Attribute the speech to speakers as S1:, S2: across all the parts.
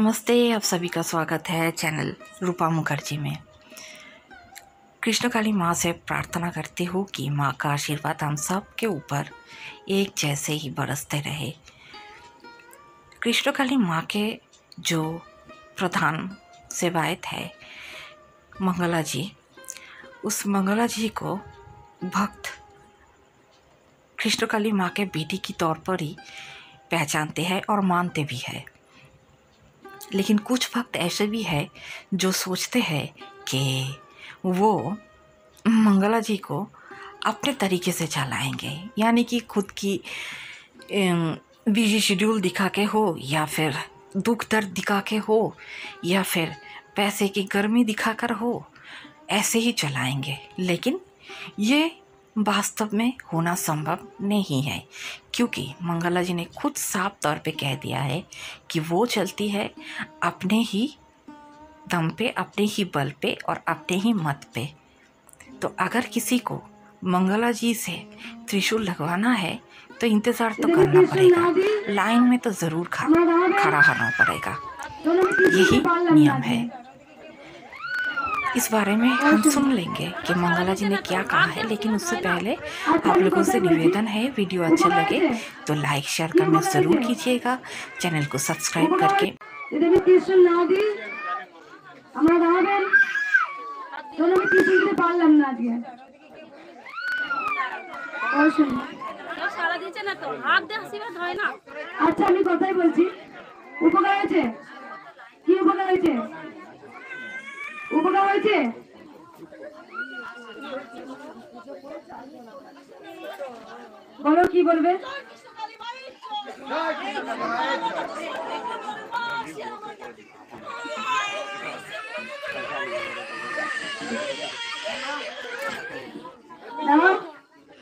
S1: नमस्ते, आप सभी का स्वागत है चैनल रूपा मुखर्जी में। कृष्ण काली माँ से प्रार्थना करती हूँ कि माँ का आशीर्वाद हम सब के ऊपर एक जैसे ही बरसते रहे। कृष्ण काली माँ के जो प्रधान सेवायत है मंगला जी, उस मंगला जी को भक्त कृष्ण काली माँ के बेटी की तौर पर ही पहचानते हैं और मानते भी है। लेकिन कुछ भक्त ऐसे भी हैं जो सोचते हैं कि वो मंगला जी को अपने तरीके से चलाएंगे, यानी कि खुद की बिजी शेड्यूल दिखा के हो, या फिर दुख दर्द दिखा के हो, या फिर पैसे की गर्मी दिखाकर हो, ऐसे ही चलाएंगे। लेकिन ये वास्तव में होना संभव नहीं है, क्योंकि मंगला जी ने खुद साफ तौर पे कह दिया है कि वो चलती है अपने ही दम पे, अपने ही बल पे और अपने ही मत पे। तो अगर किसी को मंगला जी से त्रिशूल लगवाना है तो इंतज़ार तो करना पड़ेगा, लाइन में तो ज़रूर खड़ा होना पड़ेगा। यही नियम है। इस बारे में हम सुन लेंगे कि मंगला जी ने क्या कहा है, लेकिन उससे पहले आप लोगों से निवेदन है, वीडियो अच्छा लगे तो लाइक शेयर करना ज़रूर कीजिएगा, चैनल को सब्सक्राइब करके।
S2: আচ্ছা, আমি কথাই বলছি। উপকার হয়েছে? কি উপকার হয়েছে? উপকার হয়েছে? বলো, কি বলবে?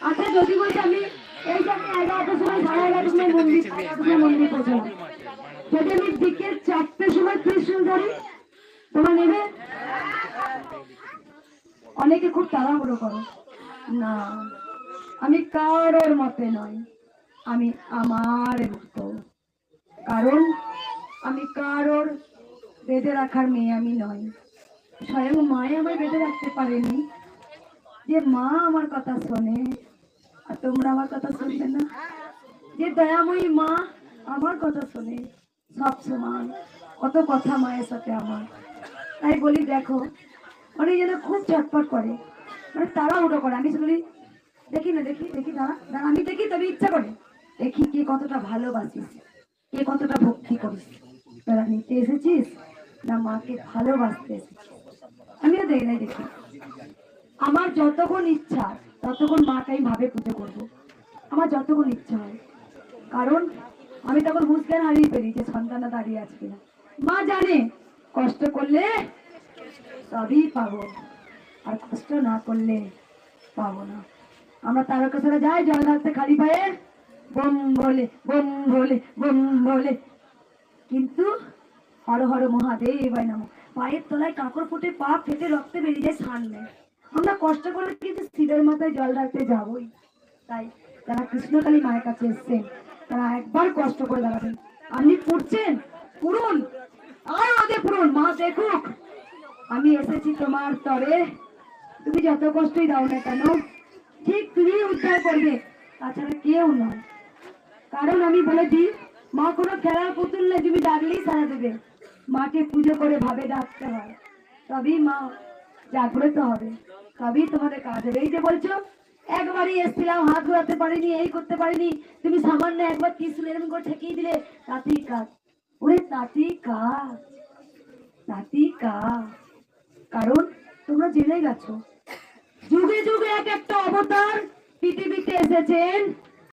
S2: আচ্ছা, যদি বলছি আমি এই যে 11টার সময় 11:30 সময় মন্দির পৌঁছলাম, যদি আমি বিকেল 4টের সময় ত্রিশূল ধরি, তোমরা নেবে? অনেকে খুব তাড়াহুড়ো করো। না, আমি কারোর মতে নয়, আমি আমার মতো। কারণ আমি কারোর বেঁধে রাখার মেয়ে আমি নয়। স্বয়ং মায়ে আমার বেঁধে রাখতে পারেনি, যে মা আমার কথা শোনে আর তোমরা আমার কথা শুনবে না। যে দয়াময়ী মা আমার কথা শোনে সব সময়, কত কথা মায়ের সাথে আমার। তাই বলি, দেখো অনেক যেন খুব চটপট করে, মানে তাড়াহুড়ো করে। আমি বলি দেখি না, দেখি দেখি, দাঁড়া দাঁড়া, আমি দেখি, তবে ইচ্ছা করে দেখি কে কতটা ভালোবাসিস, কে কতটা ভক্তি করিস। তোরা নিতে এসেছিস না মাকে ভালোবাসতে এসেছিস? আমিও দেখি নাই, দেখি। আমার যতক্ষণ ইচ্ছা ততক্ষণ মাকে আমি ভাবে পুজো করবো, আমার যতক্ষণ ইচ্ছা হয়। কারণ আমি তখন হুঁশ জ্ঞান হারিয়ে ফেলি যে সন্তানটা দাঁড়িয়ে আছে কিনা। মা জানে কষ্ট করলে সবই পাবো, আর কষ্ট না করলে পাবো না। আমরা তারকেশ্বরে যাই জল ঢালতে খালি পায়ে, বোম বলে বোম বলে বোম বলে, কিন্তু হর হর মহাদেব নমঃ পায়ের তলায় কাঁকড় ফুটে, পা ফেটে রক্তে বেরিয়ে যায়, স্নান নেয়। আমরা কষ্ট করে কিন্তু শিবের মাথায় জল ঢালতে যাবই। তাই যারা কৃষ্ণকালী মায়ের কাছে এসছেন তারা একবার কষ্ট করে দাঁড়াবেন। আপনি পুড়ছেন, পুরুন, আর আগে পুরুন, মা দেখুক আমি এসেছি তোমার তরে। তুমি যত কষ্টই দাও না কেন, ঠিক তুমি উদ্ধার করবে, তাছাড়া কেউ নয়। কারণ আমি বলে দিই, মা কোনো খেলার পুতুল নেই, তুমি ডাকলেই সারা দেবে। মাকে পুজো করে ভাবে ডাকতে হয়, তবেই মা জাগ্রত হবে, তবেই তোমাদের কাজ হবে। এই যে বলছো একবারই এসেছিলাম, হাত ঘোরাতে পারিনি, এই করতে পারিনি, তুমি সামান্য একবার ত্রিশূল এরকম করে ঠেকিয়ে দিলে, তাতেই কাজ। ওরে তাতেই কাজ, তাতেই কাজ। কারণ তোমরা জেনে গেছো যুগে যুগে এক একটা অবতার পৃথিবীতে এসেছেন